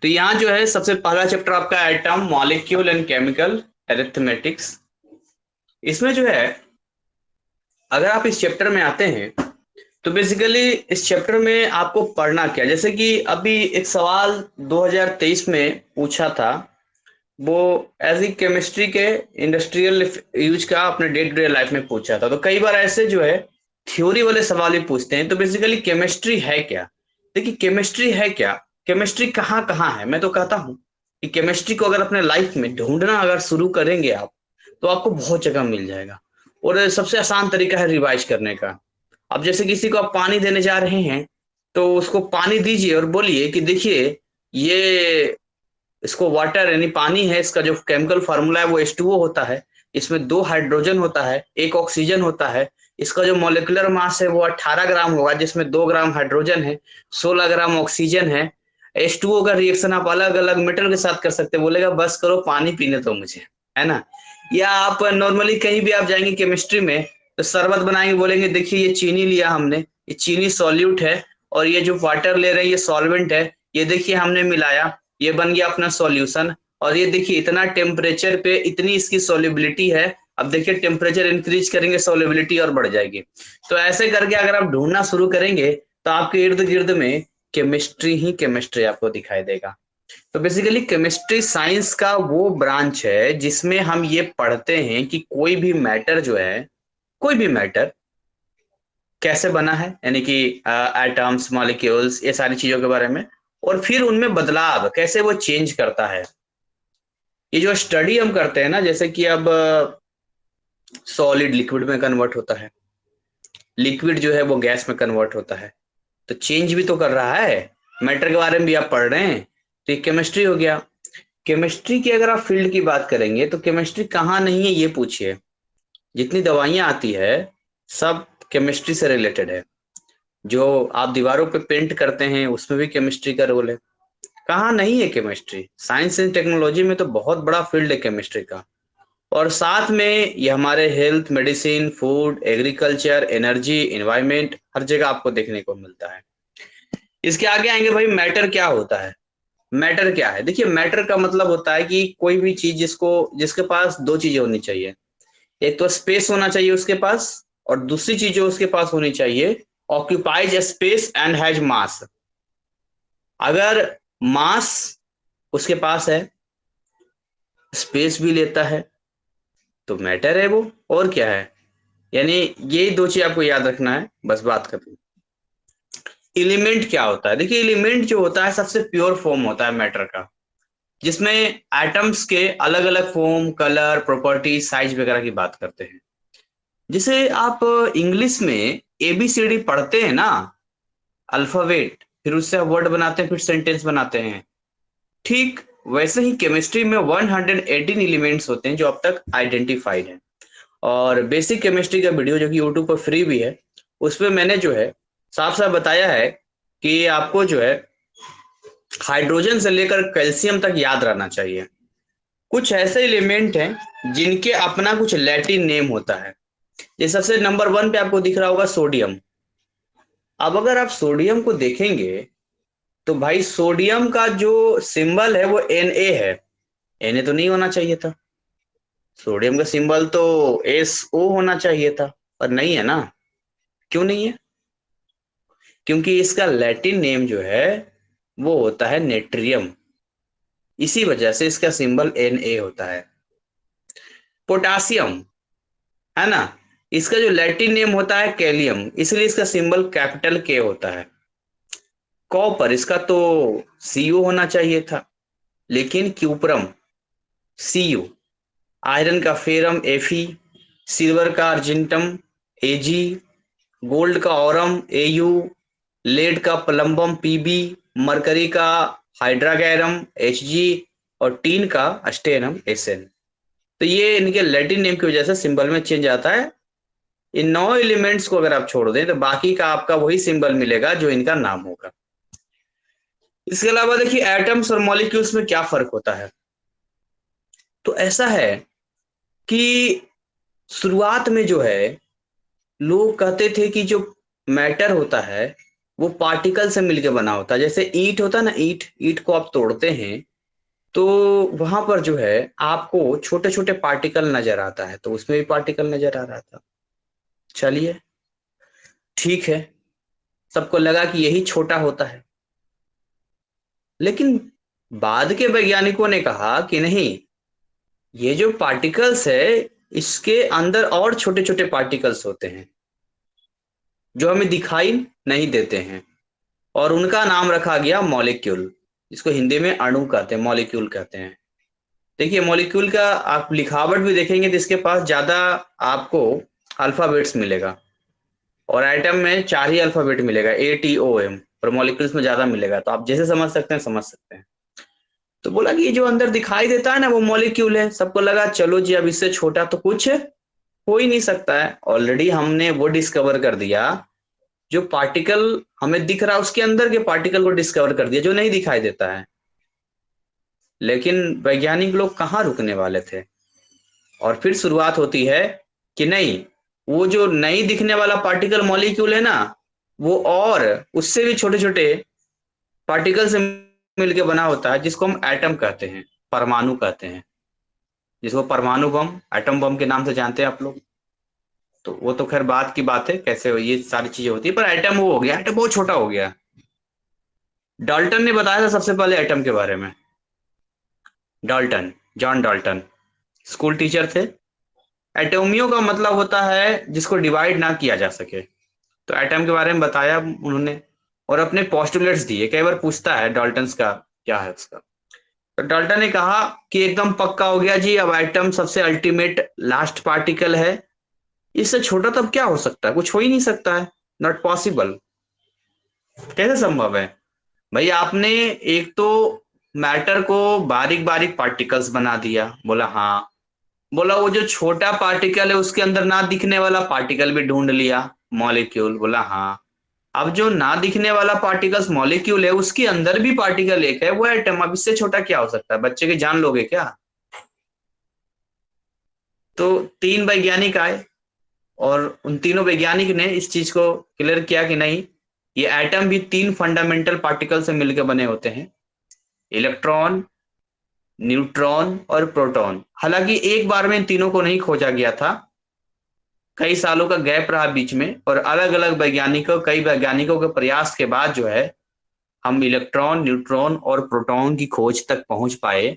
तो यहाँ जो है सबसे पहला चैप्टर आपका atom molecule and chemical arithmetics. इसमें जो है अगर आप इस चैप्टर में आते हैं तो बेसिकली इस चैप्टर में आपको पढ़ना क्या, जैसे कि अभी एक सवाल 2023 में पूछा था, वो एज ई केमिस्ट्री के इंडस्ट्रियल यूज का अपने डे टू डे लाइफ में पूछा था। तो कई बार ऐसे जो है थ्योरी वाले सवाल भी पूछते हैं। तो बेसिकली केमिस्ट्री है क्या? देखिए केमिस्ट्री है क्या, केमिस्ट्री कहाँ कहाँ है। मैं तो कहता हूँ कि केमिस्ट्री को अगर अपने लाइफ में ढूंढना अगर शुरू करेंगे आप तो आपको बहुत जगह मिल जाएगा। और सबसे आसान तरीका है रिवाइज करने का। अब जैसे किसी को आप पानी देने जा रहे हैं तो उसको पानी दीजिए और बोलिए कि देखिए ये इसको वाटर यानी पानी है, इसका जो केमिकल फार्मूला है वो H2O होता है। इसमें 2 हाइड्रोजन होता है, 1 ऑक्सीजन होता है। इसका जो मॉलिक्यूलर मास है वो 18 ग्राम होगा, जिसमें 2 ग्राम हाइड्रोजन है, 16 ग्राम ऑक्सीजन है। H2O का रिएक्शन आप अलग अलग मेटल के साथ कर सकते हैं। बोलेगा बस करो पानी पीने दो मुझे, है ना। या आप नॉर्मली कहीं भी आप जाएंगे केमिस्ट्री में तो शरबत बनाएंगे, बोलेंगे देखिए ये चीनी लिया हमने, ये चीनी सॉल्यूट है, और ये जो वाटर ले रहे हैं ये सॉल्वेंट है, ये देखिए हमने मिलाया, ये बन गया अपना सॉल्यूशन। और ये देखिए इतना टेम्परेचर पे इतनी इसकी सॉल्युबिलिटी है। अब देखिए टेम्परेचर इंक्रीज करेंगे सॉल्युबिलिटी और बढ़ जाएगी। तो ऐसे करके अगर आप ढूंढना शुरू करेंगे तो आपके इर्द गिर्द में केमिस्ट्री ही केमिस्ट्री आपको दिखाई देगा। तो बेसिकली केमिस्ट्री साइंस का वो ब्रांच है जिसमें हम ये पढ़ते हैं कि कोई भी मैटर जो है, कोई भी मैटर कैसे बना है, यानी कि एटम्स मॉलिक्यूल्स ये सारी चीजों के बारे में, और फिर उनमें बदलाव कैसे वो चेंज करता है। ये जो स्टडी हम करते हैं ना, जैसे कि अब सॉलिड लिक्विड में कन्वर्ट होता है, लिक्विड जो है वो गैस में कन्वर्ट होता है, तो चेंज भी तो कर रहा है। मैटर के बारे में भी आप पढ़ रहे हैं, तो ये केमिस्ट्री हो गया। केमिस्ट्री की अगर आप फील्ड की बात करेंगे तो केमिस्ट्री कहाँ नहीं है ये पूछिए। जितनी दवाइयां आती है सब केमिस्ट्री से रिलेटेड है। जो आप दीवारों पे पेंट करते हैं उसमें भी केमिस्ट्री का रोल है। कहाँ नहीं है केमिस्ट्री? साइंस एंड टेक्नोलॉजी में तो बहुत बड़ा फील्ड है केमिस्ट्री का। और साथ में ये हमारे health medicine food agriculture energy environment हर जगह आपको देखने को मिलता है। इसके आगे आएंगे भाई, मैटर क्या होता है। मैटर क्या है? देखिए मैटर का मतलब होता है कि कोई भी चीज जिसको जिसके पास दो चीजें होनी चाहिए। एक तो स्पेस होना चाहिए उसके पास, और दूसरी चीज जो उसके पास होनी चाहिए ऑक्यूपाइज स्पेस एंड हैज मास। अगर मास उसके पास है, स्पेस भी लेता है, तो मैटर है वो। और क्या है? यानी यही दो चीज आपको याद रखना है बस बात करनी। एलिमेंट क्या होता है? देखिए एलिमेंट जो होता है सबसे प्योर फॉर्म होता है मैटर का, जिसमें एटम्स के अलग अलग फॉर्म कलर प्रॉपर्टी साइज वगैरह की बात करते हैं। जैसे आप इंग्लिश में एबीसीडी पढ़ते हैं ना, अल्फाबेट, फिर उससे आप वर्ड बनाते हैं फिर सेंटेंस बनाते हैं। ठीक वैसे ही केमिस्ट्री में 118 एलिमेंट्स होते हैं जो अब तक आइडेंटिफाइड हैं। और बेसिक केमिस्ट्री का वीडियो जो कि यूट्यूब पर फ्री भी है, उसमें मैंने जो है साफ साफ बताया है कि आपको जो है हाइड्रोजन से लेकर कैल्शियम तक याद रहना चाहिए। कुछ ऐसे एलिमेंट हैं जिनके अपना कुछ लैटिन नेम होता है। ये सबसे नंबर 1 पे आपको दिख रहा होगा सोडियम। अब अगर आप सोडियम को देखेंगे तो भाई सोडियम का जो सिंबल है वो Na है। Na तो नहीं होना चाहिए था, सोडियम का सिंबल तो SO होना चाहिए था, पर नहीं है ना। क्यों नहीं है? क्योंकि इसका लैटिन नेम जो है वो होता है नेट्रियम। इसी वजह से इसका सिंबल Na होता है। पोटासियम, है ना, इसका जो लैटिन नेम होता है कैलियम, इसलिए इसका सिंबल कैपिटल K होता है। कॉपर, इसका तो Cu होना चाहिए था, लेकिन क्यूप्रम Cu। आयरन का फेरम Fe, सिल्वर का अर्जेंटम Ag, गोल्ड का ऑरम Au, लेड का प्लम्बम Pb, मरकरी का हाइड्रागैरम Hg, और टीन का स्टेनम Sn। तो ये इनके लैटिन नेम की वजह से सिंबल में चेंज आता है। इन 9 एलिमेंट्स को अगर आप छोड़ दें तो बाकी का आपका वही सिंबल मिलेगा जो इनका नाम होगा। इसके अलावा देखिए एटम्स और मॉलिक्यूल्स में क्या फर्क होता है। तो ऐसा है कि शुरुआत में जो है लोग कहते थे कि जो मैटर होता है वो पार्टिकल से मिलके बना होता है। जैसे ईंट होता है ना, ईंट ईंट को आप तोड़ते हैं तो वहां पर जो है आपको छोटे छोटे पार्टिकल नजर आता है, तो उसमें भी पार्टिकल नजर आ रहा था। चलिए ठीक है, सबको लगा कि यही छोटा होता है, लेकिन बाद के वैज्ञानिकों ने कहा कि नहीं, ये जो पार्टिकल्स है इसके अंदर और छोटे छोटे पार्टिकल्स होते हैं जो हमें दिखाई नहीं देते हैं, और उनका नाम रखा गया मॉलिक्यूल, जिसको हिंदी में अणु कहते हैं, मॉलिक्यूल कहते हैं। देखिए मॉलिक्यूल का आप लिखावट भी देखेंगे तो इसके पास ज्यादा आपको अल्फाबेट्स मिलेगा, और एटम में 4 ही अल्फाबेट मिलेगा, ATOM, और मॉलिक्यूल्स में ज्यादा मिलेगा। तो आप जैसे समझ सकते हैं समझ सकते हैं। तो बोला कि ये जो अंदर दिखाई देता है ना वो मॉलिक्यूल है। सबको लगा चलो जी अब इससे छोटा तो कुछ हो ही नहीं सकता है। ऑलरेडी हमने वो डिस्कवर कर दिया, जो पार्टिकल हमें दिख रहा है उसके अंदर के पार्टिकल को डिस्कवर कर दिया जो नहीं दिखाई देता है। लेकिन वैज्ञानिक लोग कहाँ रुकने वाले थे, और फिर शुरुआत होती है कि नहीं, वो जो नहीं दिखने वाला पार्टिकल मॉलिक्यूल है ना, वो और उससे भी छोटे छोटे पार्टिकल से मिलकर बना होता है, जिसको हम एटम कहते हैं, परमाणु कहते हैं, जिसको परमाणु बम, एटम बम के नाम से जानते हैं आप लोग। तो वो तो खैर बात की बात है कैसे ये सारी चीजें होती है, पर एटम वो हो गया, एटम बहुत छोटा हो गया। डाल्टन ने बताया था सबसे पहले एटम के बारे में। Dalton, John Dalton school teacher थे। एटोमियो का मतलब होता है जिसको डिवाइड ना किया जा सके, तो एटम के बारे में बताया उन्होंने, और अपने पोस्टुलेट्स दिए। कई बार पूछता है डाल्टन्स का क्या है उसका। तो डाल्टन ने कहा कि एकदम पक्का हो गया जी, अब एटम सबसे अल्टीमेट लास्ट पार्टिकल है, इससे छोटा तब क्या हो सकता है, कुछ हो ही नहीं सकता है, नॉट पॉसिबल। कैसे संभव है भाई, आपने एक तो मैटर को बारीक बारीक पार्टिकल्स बना दिया। बोला हाँ। बोला वो जो छोटा पार्टिकल है उसके अंदर ना दिखने वाला पार्टिकल भी ढूंढ लिया, मॉलिक्यूल। बोला हाँ। अब जो ना दिखने वाला पार्टिकल्स मॉलिक्यूल है उसके अंदर भी पार्टिकल एक है, वो एटम। अब इससे छोटा क्या हो सकता है, बच्चे की जान लोगे क्या। तो 3 वैज्ञानिक आए, और उन तीनों वैज्ञानिक ने इस चीज को क्लियर किया कि नहीं, ये एटम भी 3 फंडामेंटल पार्टिकल से मिलकर बने होते हैं, इलेक्ट्रॉन, न्यूट्रॉन और प्रोटॉन। हालांकि एक बार में इन तीनों को नहीं खोजा गया था, कई सालों का गैप रहा बीच में, और अलग अलग वैज्ञानिकों, कई वैज्ञानिकों के प्रयास के बाद जो है हम इलेक्ट्रॉन, न्यूट्रॉन और प्रोटॉन की खोज तक पहुंच पाए।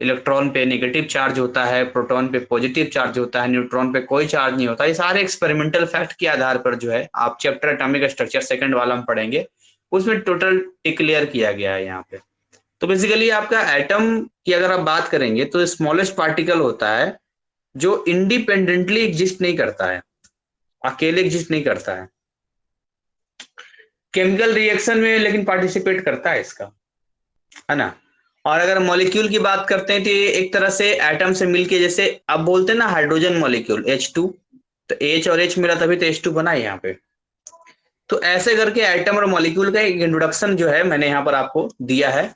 इलेक्ट्रॉन पे नेगेटिव चार्ज होता है, प्रोटॉन पे पॉजिटिव चार्ज होता है, न्यूट्रॉन पे कोई चार्ज नहीं होता। ये सारे एक्सपेरिमेंटल फैक्ट के आधार पर जो है, आप चैप्टर एटॉमिक स्ट्रक्चर सेकंड वाला में पढ़ेंगे, उसमें टोटल डिक्लेयर किया गया है यहाँ पे। तो बेसिकली आपका एटम की अगर आप बात करेंगे तो स्मॉलेस्ट पार्टिकल होता है जो इंडिपेंडेंटली एग्जिस्ट नहीं करता है, अकेले एग्जिस्ट नहीं करता है, केमिकल रिएक्शन में लेकिन पार्टिसिपेट करता है इसका, है ना। और अगर मॉलिक्यूल की बात करते हैं तो ये एक तरह से एटम से मिलके, जैसे आप बोलते हैं ना हाइड्रोजन मॉलिक्यूल H2, तो H और H मिला तभी तो H2 बना है यहाँ पे। तो ऐसे करके एटम और मॉलिक्यूल का एक इंट्रोडक्शन जो है मैंने यहाँ पर आपको दिया है।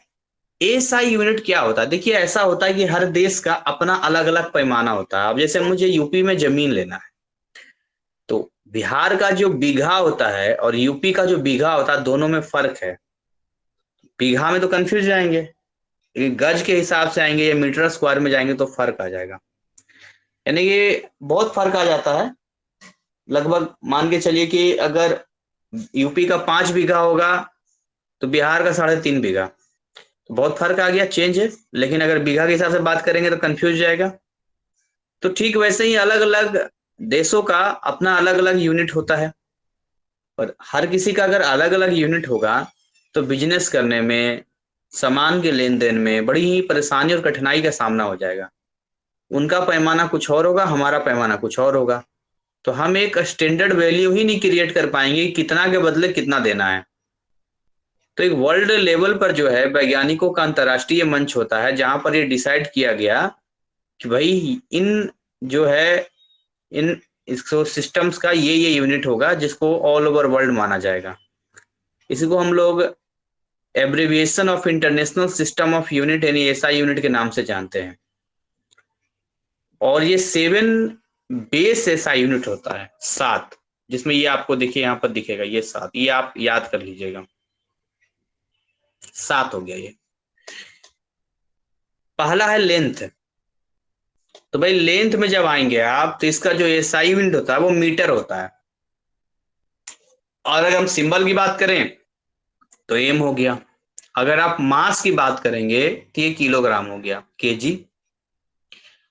एसआई यूनिट क्या होता है, देखिए ऐसा होता है कि हर देश का अपना अलग अलग पैमाना होता है। अब जैसे मुझे यूपी में जमीन लेना है, तो बिहार का जो बीघा होता है और यूपी का जो बीघा होता है, दोनों में फर्क है। बीघा में तो कंफ्यूज जाएंगे, गज के हिसाब से आएंगे या मीटर स्क्वायर में जाएंगे तो फर्क आ जाएगा, यानी कि बहुत फर्क आ जाता है। लगभग मान के चलिए कि अगर यूपी का 5 बीघा होगा तो बिहार का 3.5 बीघा, तो बहुत फर्क आ गया, चेंज है। लेकिन अगर बीघा के हिसाब से बात करेंगे तो कंफ्यूज जाएगा। तो ठीक वैसे ही अलग अलग देशों का अपना अलग अलग यूनिट होता है, और हर किसी का अगर अलग अलग यूनिट होगा तो बिजनेस करने में, सामान के लेन देन में बड़ी ही परेशानी और कठिनाई का सामना हो जाएगा। उनका पैमाना कुछ और होगा, हमारा पैमाना कुछ और होगा, तो हम एक स्टैंडर्ड वैल्यू ही नहीं क्रिएट कर पाएंगे कि कितना के बदले कितना देना है। तो एक वर्ल्ड लेवल पर जो है वैज्ञानिकों का अंतर्राष्ट्रीय मंच होता है, जहां पर ये डिसाइड किया गया कि भाई इन जो है इन इसको सिस्टम्स का ये यूनिट होगा जिसको ऑल ओवर वर्ल्ड माना जाएगा। इसी को हम लोग abbreviation of international system of unit यानी एसआई यूनिट के नाम से जानते हैं। और ये 7 बेस एसआई यूनिट होता है, 7, जिसमें ये आपको देखिए यहाँ पर दिखेगा ये 7, ये आप याद कर लीजिएगा, 7 हो गया ये। पहला है लेंथ। तो भाई लेंथ में जब आएंगे आप तो इसका जो एसआई यूनिट होता है वो मीटर होता है। और अगर हम सिंबल की बात करें तो एम हो गया। अगर आप मास की बात करेंगे तो ये किलोग्राम हो गया, केजी।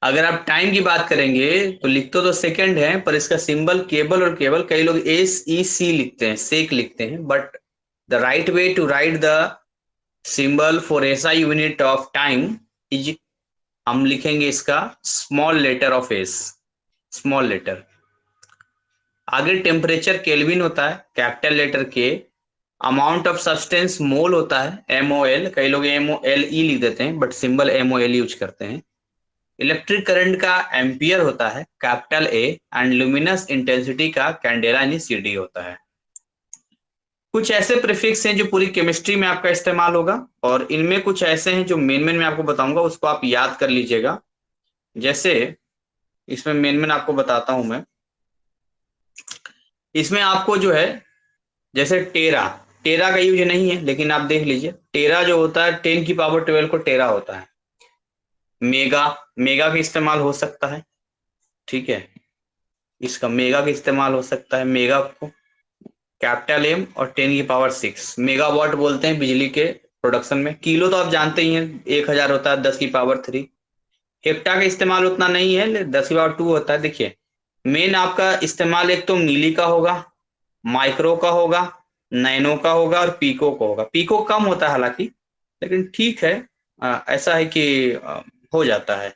अगर आप टाइम की बात करेंगे तो लिख तो सेकंड है, पर इसका सिंबल केबल और केबल, कई लोग SEC लिखते हैं, सेक लिखते हैं, but the right way to write the symbol for SI unit of time is, हम लिखेंगे इसका small letter of S, small letter. आगे टेम्परेचर केल्विन होता है, कैपिटल लेटर के। अमाउंट ऑफ सब्सटेंस मोल होता है, MOL, कई लोग MOLE लिख देते हैं बट सिंबल MOL यूज करते हैं। इलेक्ट्रिक करंट का एम्पियर होता है, capital A, and luminous intensity का कैंडेला यानी CD होता है। कुछ ऐसे प्रीफिक्स हैं जो पूरी केमिस्ट्री में आपका इस्तेमाल होगा, और इनमें कुछ ऐसे हैं जो मेन मैं आपको बताऊंगा, उसको आप याद कर लीजिएगा। जैसे इसमें मेन आपको बताता हूं मैं, इसमें आपको जो है जैसे टेरा, टेरा का यूज नहीं है लेकिन आप देख लीजिए, टेरा जो होता है 10 की पावर 12 को टेरा होता है। मेगा, मेगा का इस्तेमाल हो सकता है, ठीक है, इसका मेगा का इस्तेमाल हो सकता है, मेगा को कैपिटल M और 10 की पावर 6 मेगावाट बोलते हैं बिजली के प्रोडक्शन में। किलो तो आप जानते ही हैं 1000 होता है 10 की पावर 3। हेक्टा का इस्तेमाल उतना नहीं है, 10 की पावर 2 होता है। देखिए मेन आपका इस्तेमाल एक तो मिली का होगा, माइक्रो का होगा, नैनो का होगा और पीको का होगा। पीको कम होता है हालांकि, लेकिन ठीक है, ऐसा है कि हो जाता है।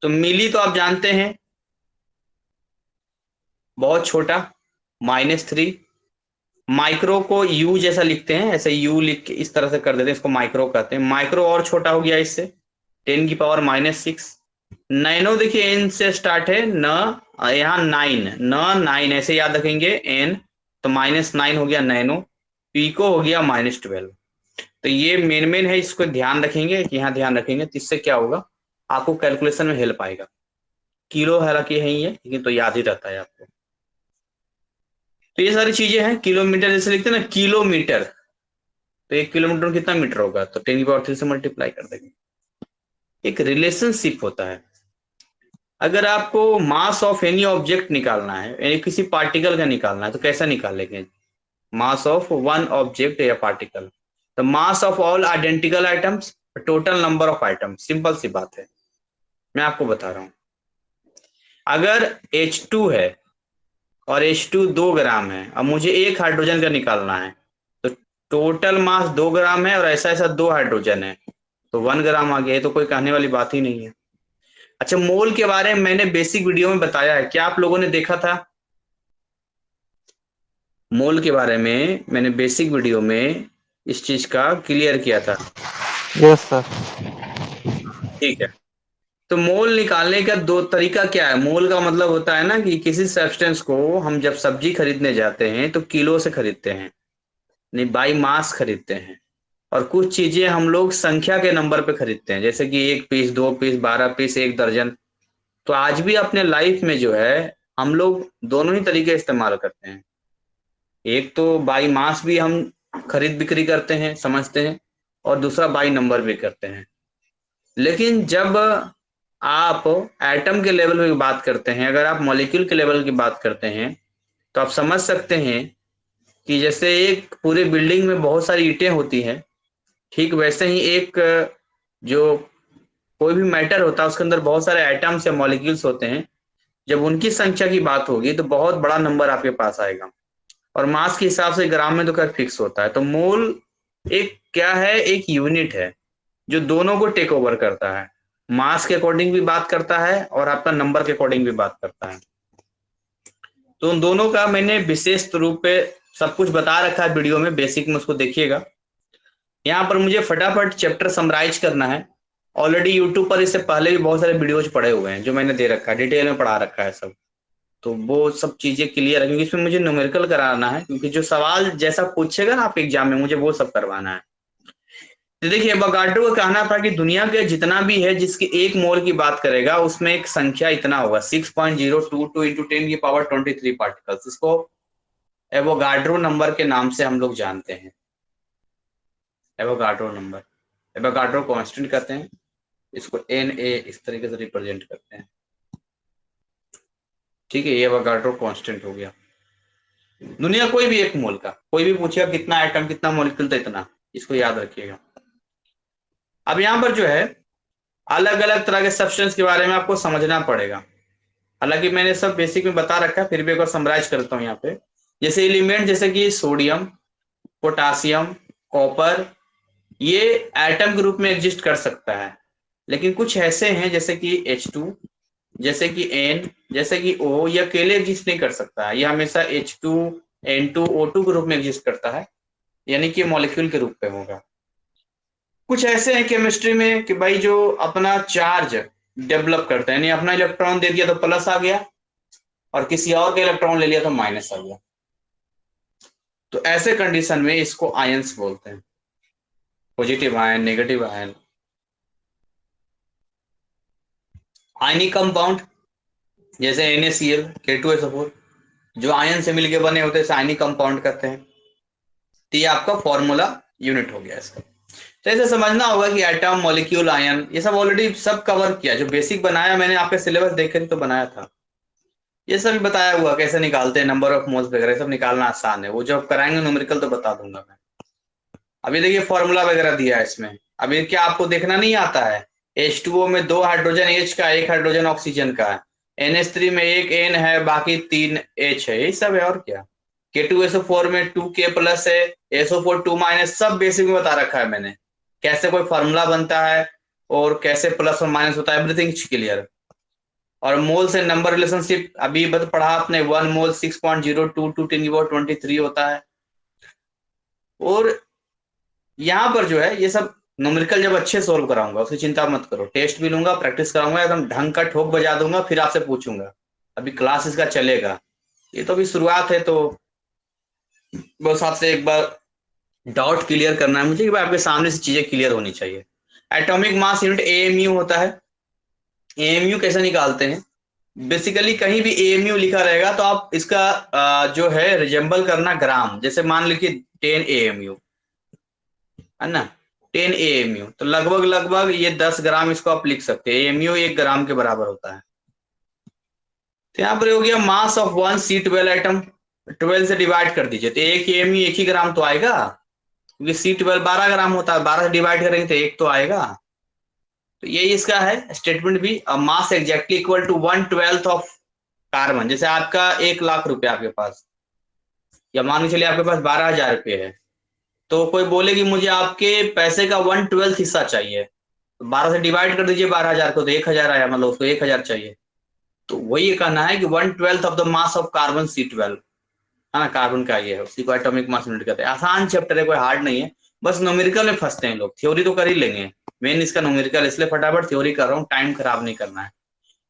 तो मिली तो आप जानते हैं बहुत छोटा, -3। माइक्रो को यू जैसा लिखते हैं, ऐसे यू लिख के इस तरह से कर देते हैं, इसको माइक्रो कहते हैं। माइक्रो और छोटा हो गया इससे, 10 की पावर -6। नैनो देखिए एन से स्टार्ट है, न यहाँ 9, न 9 ऐसे याद रखेंगे, एन तो -9 हो गया नैनो। पीको हो गया -12। तो ये मेन है, इसको ध्यान रखेंगे कि यहाँ ध्यान रखेंगे, तो इससे क्या होगा आपको कैलकुलेशन में हेल्प आएगा। किलो हालांकि है ही है लेकिन तो याद ही रहता है आपको। तो ये सारी चीजें हैं। किलोमीटर जैसे लिखते हैं ना, किलोमीटर, तो 1 किलोमीटर में कितना मीटर होगा, तो 10 की पावर 3 से मल्टीप्लाई कर देंगे। एक रिलेशनशिप होता है। अगर आपको मास ऑफ एनी ऑब्जेक्ट निकालना है, यानी किसी पार्टिकल का निकालना है, तो कैसा निकालेंगे? मास ऑफ वन ऑब्जेक्ट या particle, the mass of all identical items, total number of items. Simple सी बात है, मैं आपको बता रहा हूं। अगर H2 है और H2 2 ग्राम है, अब मुझे एक हाइड्रोजन का निकालना है, तो टोटल मास 2 ग्राम है और ऐसा ऐसा 2 हाइड्रोजन है, तो 1 ग्राम आ गया। ये तो कोई कहने वाली बात ही नहीं है। अच्छा, मोल के बारे में मैंने बेसिक वीडियो में बताया है, क्या आप लोगों ने देखा था? मोल के बारे में मैंने बेसिक वीडियो में इस चीज का क्लियर किया था। Yes sir. ठीक है, तो मोल निकालने का दो तरीका क्या है। मोल का मतलब होता है ना कि किसी सब्सटेंस को हम जब सब्जी खरीदने जाते हैं तो किलो से खरीदते हैं, नहीं बाई मास खरीदते हैं। और कुछ चीजें हम लोग संख्या के नंबर पे खरीदते हैं, जैसे कि 1 पीस, 2 पीस, 12 पीस, 1 दर्जन। तो आज भी अपने लाइफ में जो है हम लोग दोनों ही तरीके इस्तेमाल करते हैं। एक तो बाई मास भी हम खरीद बिक्री करते हैं, समझते हैं, और दूसरा बाई नंबर भी करते हैं। लेकिन जब आप एटम के लेवल में बात करते हैं, अगर आप मॉलिक्यूल के लेवल की बात करते हैं, तो आप समझ सकते हैं कि जैसे एक पूरे बिल्डिंग में बहुत सारी ईंटें होती हैं, ठीक वैसे ही एक जो कोई भी मैटर होता है उसके अंदर बहुत सारे एटम्स या मॉलिक्यूल्स होते हैं। जब उनकी संख्या की बात होगी तो बहुत बड़ा नंबर आपके पास आएगा, और मास के हिसाब से ग्राम में तो खैर फिक्स होता है। तो मोल एक क्या है, एक यूनिट है जो दोनों को टेक ओवर करता है, मास के अकॉर्डिंग भी बात करता है और आपका नंबर के अकॉर्डिंग भी बात करता है। तो उन दोनों का मैंने विशेष रूप पे सब कुछ बता रखा है वीडियो में, बेसिक में उसको देखिएगा। यहाँ पर मुझे फटाफट चैप्टर समराइज करना है। ऑलरेडी यूट्यूब पर इससे पहले भी बहुत सारे वीडियोज पड़े हुए हैं जो मैंने दे रखा है, डिटेल में पढ़ा रखा है सब। तो वो सब चीजें क्लियर है, क्योंकि इसमें मुझे न्यूमेरिकल कराना है, क्योंकि जो सवाल जैसा पूछेगा ना आप एग्जाम में, मुझे वो सब करवाना है। तो देखिए एवोगाड्रो का कहना था कि दुनिया के जितना भी है जिसके 1 मोल की बात करेगा उसमें एक संख्या इतना होगा, 6.022 × 10 की पावर 23 पार्टिकल्स। इसको एवोगाड्रो नंबर के नाम से हम लोग जानते हैं। एवोगाड्रो नंबर, एवोगाड्रो कांस्टेंट कहते हैं इसको, Na इस तरीके से रिप्रेजेंट करते हैं। ठीक है, ये एवोगाड्रो कांस्टेंट हो गया। दुनिया कोई भी एक मोल का, कोई भी पूछेगा कितना एटम कितना मॉलिक्यूल, तो इतना, इसको याद रखिएगा। अब यहाँ पर जो है अलग अलग तरह के सब्सटेंस के बारे में आपको समझना पड़ेगा। हालांकि मैंने सब बेसिक में बता रखा है, फिर भी एक बार समराइज करता हूँ यहाँ पे। जैसे एलिमेंट जैसे कि सोडियम, पोटासियम, कॉपर, ये एटम के रूप में एग्जिस्ट कर सकता है। लेकिन कुछ ऐसे हैं जैसे कि H2, जैसे कि N, जैसे कि O, ये अकेले एग्जिस्ट नहीं कर सकता है। ये हमेशा H2, N2, O2 के रूप में एग्जिस्ट करता है, यानी कि मॉलिक्यूल के रूप में होगा। कुछ ऐसे हैं केमिस्ट्री में कि भाई जो अपना चार्ज डेवलप करते हैं, यानी अपना इलेक्ट्रॉन दे दिया तो प्लस आ गया, और किसी और का इलेक्ट्रॉन ले लिया तो माइनस आ गया। तो ऐसे कंडीशन में इसको आयंस बोलते हैं, positive ion, negative ion. Ionic compound जैसे NaCl, K2SO4, जो आयन से मिलके बने होते हैं आयनिक कंपाउंड कहते हैं। तो ये आपका फॉर्मूला यूनिट हो गया इसका। तो ऐसे समझना होगा कि एटम, मॉलिक्यूल, आयन, ये सब ऑलरेडी सब कवर किया। जो बेसिक बनाया मैंने, आपके सिलेबस देख कर तो बनाया था, ये सब भी बताया हुआ कैसे निकालते हैं, नंबर ऑफ मोल्स वगैरह सब निकालना आसान है। वो जब कराएंगे न्यूमेरिकल तो बता दूंगा मैं। अभी देखिए फॉर्मूला वगैरह दिया है इसमें। अभी क्या आपको देखना नहीं आता है? H2O में 2 हाइड्रोजन H का, 1 हाइड्रोजन ऑक्सीजन का है। NH3 में 1 N है, बाकी 3 H है, यही सब है और क्या। K2SO4 में 2K प्लस है, SO4 2 माइनस, सब बेसिक में बता रखा है मैंने, कैसे कोई फॉर्मूला बनता है और कैसे प्लस और माइनस होता है, एवरीथिंग क्लियर। और मोल से नंबर रिलेशनशिप अभी बता पढ़ा आपने, 1 मोल 6.022 10 की पावर 23 होता है। और यहाँ पर जो है ये सब न्यूमेरिकल जब अच्छे सोल्व कराऊंगा, उसकी चिंता मत करो, टेस्ट भी लूंगा, प्रैक्टिस कराऊंगा, एकदम ढंग का ठोक बजा दूंगा, फिर आपसे पूछूंगा। अभी क्लास इसका चलेगा, ये तो अभी शुरुआत है, तो बस आपसे एक बार डाउट क्लियर करना है मुझे कि भाई आपके सामने से चीजें क्लियर होनी चाहिए। एटॉमिक मास यूनिट AMU होता है। AMU कैसे निकालते हैं? बेसिकली कहीं भी AMU लिखा रहेगा तो आप इसका जो है रिजेंबल करना ग्राम, जैसे मान लीजिए 10 AMU है ना, 10 AMU, तो लगभग लगभग ये 10 ग्राम इसको आप लिख सकते हैं। AMU 1 ग्राम के बराबर होता है। तो यहाँ पर हो गया मास ऑफ 1 C12 एटम, 12 से डिवाइड कर दीजिए तो 1 AMU 1 ही ग्राम तो आएगा, क्योंकि C12 12 ग्राम होता है, 12 से डिवाइड करेंगे तो 1 तो आएगा। तो यही इसका है स्टेटमेंट भी। Mass exactly equal to 1/12 of carbon. जैसे आपका 1 लाख रुपए आपके पास, या मान के चलिए आपके पास 12,000 रुपये है, तो कोई बोले कि मुझे आपके पैसे का 1/12 हिस्सा चाहिए, तो 12 से डिवाइड कर दीजिए 12,000 को, तो 1,000 आया, मतलब उसको 1,000 चाहिए। तो वही ये कहना है कि 1/12 of the mass of carbon C12 है ना, कार्बन का ये है, उसी को एटॉमिक मास यूनिट कहते हैं। आसान चैप्टर है, कोई हार्ड नहीं है, बस न्यूमेरिकल में फंसते हैं लोग, थ्योरी तो कर ही लेंगे। मेन इसका न्यूमेरिकल, इसलिए फटाफट थ्योरी कर रहा हूँ, टाइम खराब नहीं करना है।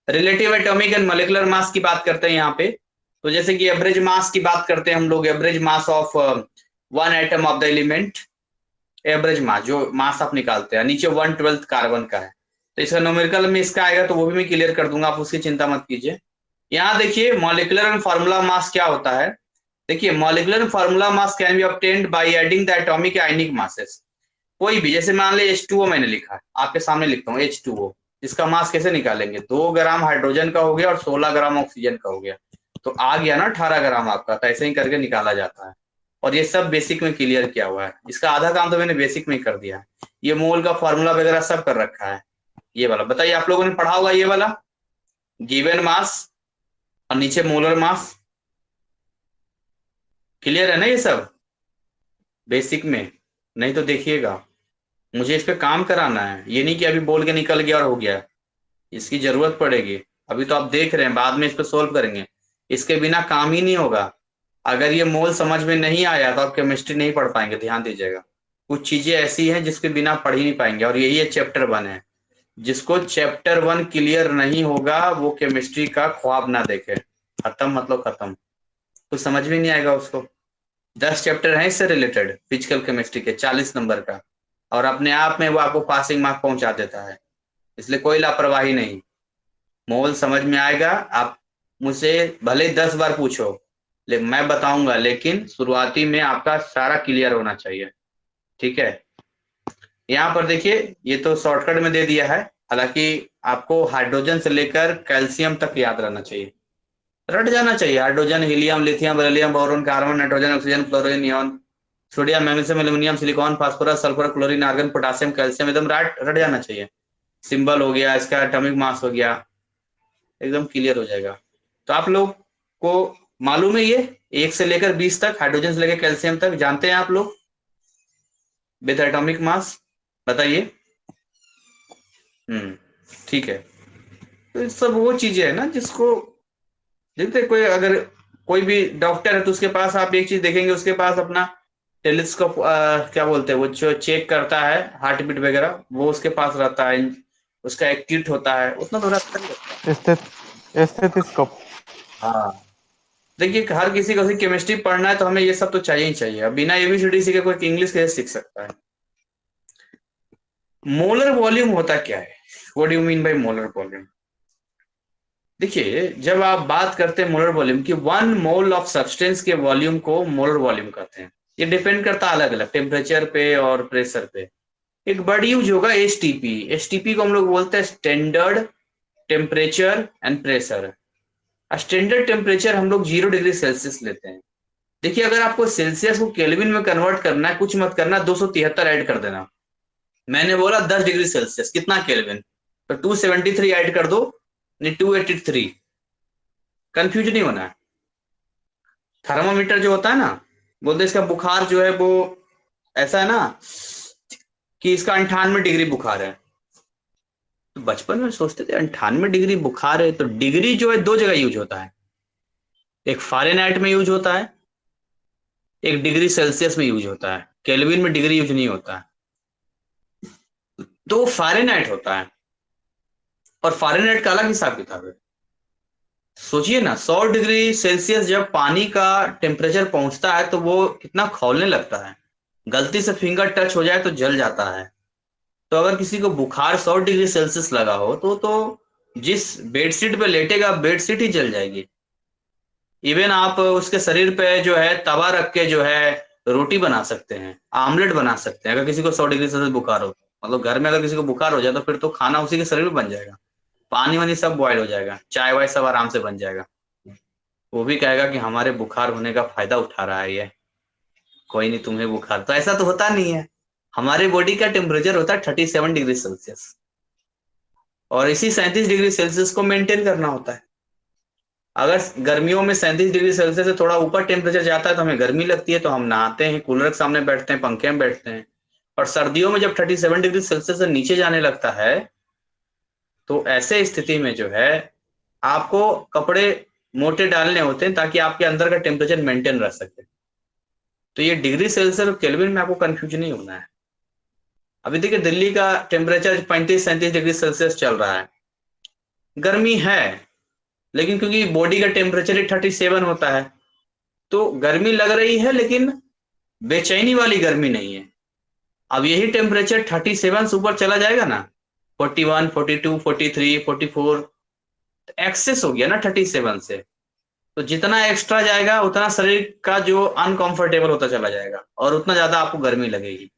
Relative atomic and molecular mass की बात करते हैं यहाँ पे। तो जैसे कि एवरेज मास की बात करते हैं हम लोग, average mass of one atom of the element, average mass जो मास आप निकालते हैं, नीचे 1/12 कार्बन का है, तो इसका न्यूमेरिकल में इसका आएगा, तो वो भी मैं क्लियर कर दूंगा, आप उसकी चिंता मत कीजिए। यहाँ देखिए मॉलिक्यूलर एंड फार्मूला मास क्या होता है। देखिए molecular formula mass can be obtained by adding the atomic ionic masses. कोई भी, जैसे मान लीजिए H2O मैंने लिखा है, आपके सामने लिखता हूँ H2O, इसका मास कैसे निकालेंगे, 2 ग्राम हाइड्रोजन का हो गया और 16 ग्राम ऑक्सीजन का हो गया, तो आ गया ना 18 ग्राम आपका। तो ऐसे ही करके निकाला जाता है, और ये सब बेसिक में क्लियर किया हुआ है। इसका आधा काम तो मैंने बेसिक में कर दिया है, ये मोल का फॉर्मूला वगैरह सब कर रखा है। ये वाला बताइए, आप लोगों ने पढ़ा होगा ये वाला, गिवन मास और नीचे मोलर मास, क्लियर है ना ये सब बेसिक में? नहीं तो देखिएगा, मुझे इस पे काम कराना है, ये नहीं कि अभी बोल के निकल गया और हो गया, इसकी जरूरत पड़ेगी। अभी तो आप देख रहे हैं, बाद में इस पे सोल्व करेंगे, इसके बिना काम ही नहीं होगा। अगर ये मोल समझ में नहीं आया तो आप केमिस्ट्री नहीं पढ़ पाएंगे, ध्यान दीजिएगा। कुछ चीजें ऐसी हैं जिसके बिना पढ़ ही नहीं पाएंगे, और यही है चैप्टर 1 है। जिसको चैप्टर 1 क्लियर नहीं होगा वो केमिस्ट्री का ख्वाब ना देखे, खत्म मतलब खत्म, कुछ समझ में नहीं आएगा उसको। 10 चैप्टर है इससे रिलेटेड फिजिकल केमिस्ट्री के, 40 नंबर का, और अपने आप में वो आपको पासिंग मार्क पहुंचा देता है, इसलिए कोई लापरवाही नहीं। मोल समझ में आएगा, आप मुझसे भले 10 बार पूछो, मैं बताऊंगा, लेकिन शुरुआती में आपका सारा क्लियर होना चाहिए। ठीक है, यहाँ पर देखिए ये तो शॉर्टकट में दे दिया है, हालांकि आपको हाइड्रोजन से लेकर कैल्शियम तक याद रहना चाहिए, रट जाना चाहिए। Hydrogen, helium, lithium, beryllium, boron, carbon, nitrogen, oxygen, chlorine, neon, sodium, magnesium, aluminium, silicon, phosphorus, sulphur, chlorine, argon, potassium, calcium, एकदम रट रट जाना चाहिए। सिंबल हो गया, इसका एटॉमिक मास हो गया, एकदम क्लियर हो जाएगा। तो आप लोग को मालूम है ये 1 से लेकर 20 तक, हाइड्रोजन से लेकर कैल्शियम तक जानते हैं आप लोग विद एटॉमिक मास, बताइए। ठीक है। तो ये सब वो चीजें है ना जिसको देखते, कोई अगर कोई भी डॉक्टर है तो उसके पास आप एक चीज देखेंगे, उसके पास अपना टेलीस्कोप, क्या बोलते हैं वो, जो चेक करता है हार्ट बीट वगैरह, वो उसके पास रहता है, उसका एक किट होता है, उतना तो रहता ही रहता है। स्टेथोस्कोप। हाँ, देखिए हर किसी को केमिस्ट्री पढ़ना है तो हमें ये सब तो चाहिए ही चाहिए। अब बिना एबीसीडी सीखे कोई इंग्लिश कैसे सीख सकता है। मोलर वॉल्यूम होता क्या है, what do you mean by molar volume? देखिए जब आप बात करते हैं मोलर वॉल्यूम की, 1 मोल ऑफ सब्सटेंस के वॉल्यूम को मोलर वॉल्यूम कहते हैं। ये डिपेंड करता है अलग अलग टेम्परेचर पे और प्रेशर पे। एक वर्ड यूज होगा एसटीपी, एसटीपी को हम लोग बोलते हैं standard temperature and pressure. Standard temperature हम लोग 0 डिग्री सेल्सियस लेते हैं। देखिए अगर आपको सेल्सियस को केल्विन में कन्वर्ट करना है, कुछ मत करना, 273 ऐड कर देना। मैंने बोला 10 डिग्री सेल्सियस कितना केल्विन, तो 273 ऐड कर दो, नहीं 283। कंफ्यूज नहीं होना है। थर्मामीटर जो होता है ना, बोलते हैं इसका बुखार जो है वो ऐसा है ना कि इसका 98 डिग्री बुखार है। तो बचपन में सोचते थे 98 डिग्री बुखार है, तो डिग्री जो है 2 जगह यूज होता है, एक फ़ारेनहाइट में यूज होता है, एक डिग्री सेल्सियस में यूज होता है, केल्विन में डिग्री यूज नहीं होता है। तो फ़ारेनहाइट होता है, और फ़ारेनहाइट का अलग हिसाब किताब है। सोचिए ना, 100 डिग्री सेल्सियस जब पानी का टेम्परेचर पहुंचता है तो वो कितना खौलने लगता है, गलती से फिंगर टच हो जाए तो जल जाता है। तो अगर किसी को बुखार 100 डिग्री सेल्सियस लगा हो तो जिस बेडशीट पे लेटेगा बेडशीट ही जल जाएगी। इवन आप उसके शरीर पे जो है तवा रख के जो है रोटी बना सकते हैं, आमलेट बना सकते हैं, अगर किसी को 100 डिग्री सेल्सियस बुखार हो मतलब घर में अगर किसी को बुखार हो जाए तो फिर तो खाना उसी के शरीर में बन जाएगा, पानी वानी सब बॉयल हो जाएगा, चाय वाय सब आराम से बन जाएगा। वो भी कहेगा कि हमारे बुखार होने का फायदा उठा रहा है ये, कोई नहीं तुम्हें बुखार, तो ऐसा तो होता नहीं है। हमारे बॉडी का टेम्परेचर होता है 37 डिग्री सेल्सियस, और इसी 37 डिग्री सेल्सियस को मेंटेन करना होता है। अगर गर्मियों में 37 डिग्री सेल्सियस से थोड़ा ऊपर टेम्परेचर जाता है तो हमें गर्मी लगती है, तो हम नहाते हैं, कूलर के सामने बैठते हैं, पंखे में बैठते हैं। और सर्दियों में जब 37 डिग्री सेल्सियस से नीचे जाने लगता है तो ऐसे स्थिति में जो है आपको कपड़े मोटे डालने होते हैं ताकि आपके अंदर का टेम्परेचर मेंटेन रह सके। तो ये डिग्री सेल्सियस और केल्विन में आपको कंफ्यूज नहीं होना है। अभी देखिए दिल्ली का टेम्परेचर 35-37 डिग्री सेल्सियस चल रहा है, गर्मी है, लेकिन क्योंकि बॉडी का टेम्परेचर ही 37 होता है तो गर्मी लग रही है, लेकिन बेचैनी वाली गर्मी नहीं है। अब यही टेम्परेचर 37 से ऊपर चला जाएगा ना, 41, 42, 43, 44, एक्सेस हो गया ना 37 से, तो जितना एक्स्ट्रा जाएगा उतना शरीर का जो अनकंफर्टेबल होता चला जाएगा और उतना ज्यादा आपको गर्मी लगेगी।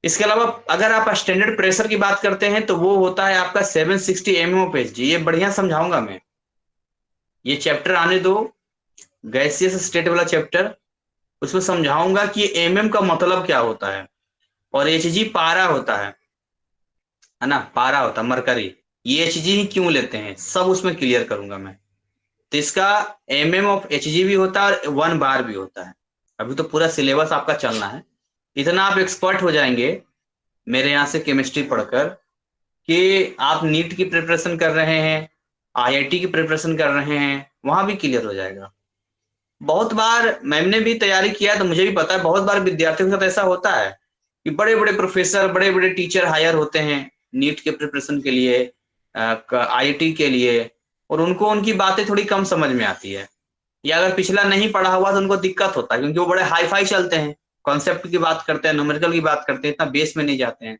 इसके अलावा अगर आप स्टैंडर्ड प्रेशर की बात करते हैं तो वो होता है आपका 760 mmOPSG। ये बढ़िया समझाऊंगा मैं, ये चैप्टर आने दो, गैसियस स्टेट वाला चैप्टर, उसमें समझाऊंगा कि एमएम का मतलब क्या होता है, और एचजी पारा होता है ना, पारा होता है मरकरी, ये एचजी ही क्यों लेते हैं सब उसमें क्लियर करूंगा मैं। तो इसका एमएम ऑफ एचजी भी होता है और 1 बार भी होता है। अभी तो पूरा सिलेबस आपका चलना है, इतना आप एक्सपर्ट हो जाएंगे मेरे यहाँ से केमिस्ट्री पढ़कर कि आप नीट की प्रिपरेशन कर रहे हैं, आईआईटी की प्रिपरेशन कर रहे हैं, वहां भी क्लियर हो जाएगा। बहुत बार मैंने भी तैयारी किया तो मुझे भी पता है, बहुत बार विद्यार्थियों के साथ ऐसा होता है कि बड़े बड़े प्रोफेसर, बड़े बड़े टीचर हायर होते हैं नीट के प्रिपरेशन के लिए, आईआईटी के लिए, और उनको उनकी बातें थोड़ी कम समझ में आती है, या अगर पिछला नहीं पढ़ा हुआ तो उनको दिक्कत होता है क्योंकि वो बड़े हाई फाई चलते हैं, कॉन्सेप्ट की बात करते हैं, न्यूमेरिकल की बात करते हैं, इतना बेस में नहीं जाते हैं।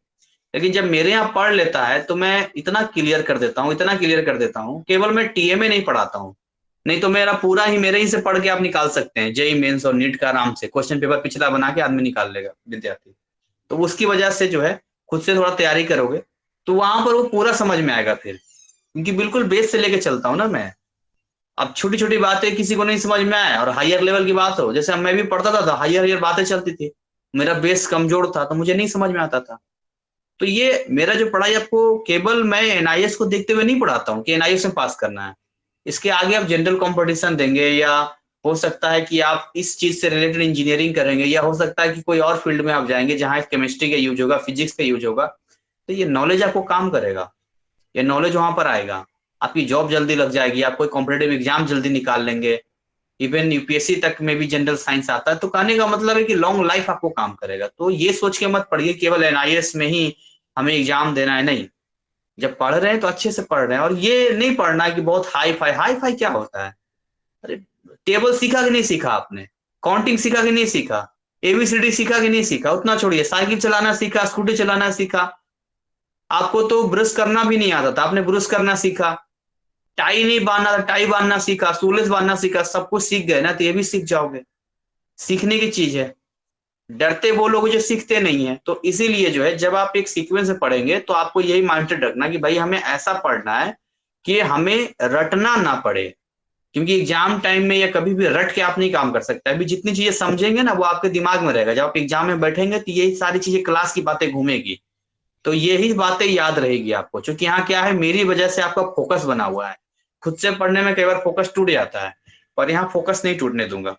लेकिन जब मेरे यहाँ पढ़ लेता है तो मैं इतना क्लियर कर देता हूँ, इतना क्लियर कर देता हूँ, केवल मैं टीएमए नहीं पढ़ाता हूँ, नहीं तो मेरा पूरा ही मेरे ही से पढ़ के आप निकाल सकते हैं, जेई मेंस और नीट का आराम से क्वेश्चन पेपर पिछला बना के आदमी निकाल लेगा विद्यार्थी। तो उसकी वजह से जो है खुद से थोड़ा तैयारी करोगे तो वहां पर वो पूरा समझ में आएगा फिर, क्योंकि बिल्कुल बेस से लेके चलता हूँ ना मैं। अब छोटी छोटी बातें किसी को नहीं समझ में आए और हायर लेवल की बात हो, जैसे मैं भी पढ़ता था तो हायर हायर बातें चलती थी, मेरा बेस कमजोर था तो मुझे नहीं समझ में आता था। तो ये मेरा जो पढ़ाई आपको केवल मैं एनआईएस को देखते हुए नहीं पढ़ाता हूँ कि एनआईएस में पास करना है। इसके आगे आप जनरल कंपटीशन देंगे, या हो सकता है कि आप इस चीज से रिलेटेड इंजीनियरिंग करेंगे, या हो सकता है कि कोई और फील्ड में आप जाएंगे जहां केमिस्ट्री का यूज होगा, फिजिक्स का यूज होगा। तो ये नॉलेज आपको काम करेगा, ये नॉलेज वहां पर आएगा, आपकी जॉब जल्दी लग जाएगी, आप कोई कॉम्पिटेटिव एग्जाम जल्दी निकाल लेंगे। इवन यूपीएससी तक में भी जनरल साइंस आता है। तो कहने का मतलब है कि लॉन्ग लाइफ आपको काम करेगा। तो ये सोच के मत पढ़िए केवल एनआईएस में ही हमें एग्जाम देना है, नहीं। जब पढ़ रहे हैं तो अच्छे से पढ़ रहे हैं, और ये नहीं पढ़ना है कि बहुत हाई फाई क्या होता है। अरे टेबल सीखा कि नहीं सीखा आपने, काउंटिंग सीखा कि नहीं सीखा, एबीसीडी सीखा कि नहीं सीखा, उतना छोड़िए, साइकिल चलाना सीखा, स्कूटी चलाना सीखा। आपको तो ब्रश करना भी नहीं आता था, आपने ब्रश करना सीखा। टाई नहीं बांधना था, टाई बांधना सीखा, सूलेस बांधना सीखा, सब कुछ सीख गए ना, तो ये भी सीख जाओगे। सीखने की चीज है। डरते वो लोग जो सीखते नहीं है। तो इसीलिए जो है जब आप एक सीक्वेंस से पढ़ेंगे तो आपको यही माइंडसेट रखना कि भाई हमें ऐसा पढ़ना है कि हमें रटना ना पड़े, क्योंकि एग्जाम टाइम में या कभी भी रट के आप नहीं काम कर सकते। अभी जितनी चीजें समझेंगे ना वो आपके दिमाग में रहेगा, जब आप एग्जाम में बैठेंगे तो यही सारी चीजें क्लास की बातें घूमेगी, तो यही बातें याद रहेगी आपको। क्योंकि यहाँ क्या है, मेरी वजह से आपका फोकस बना हुआ है। खुद से पढ़ने में कई बार फोकस टूट जाता है, पर यहाँ फोकस नहीं टूटने दूंगा।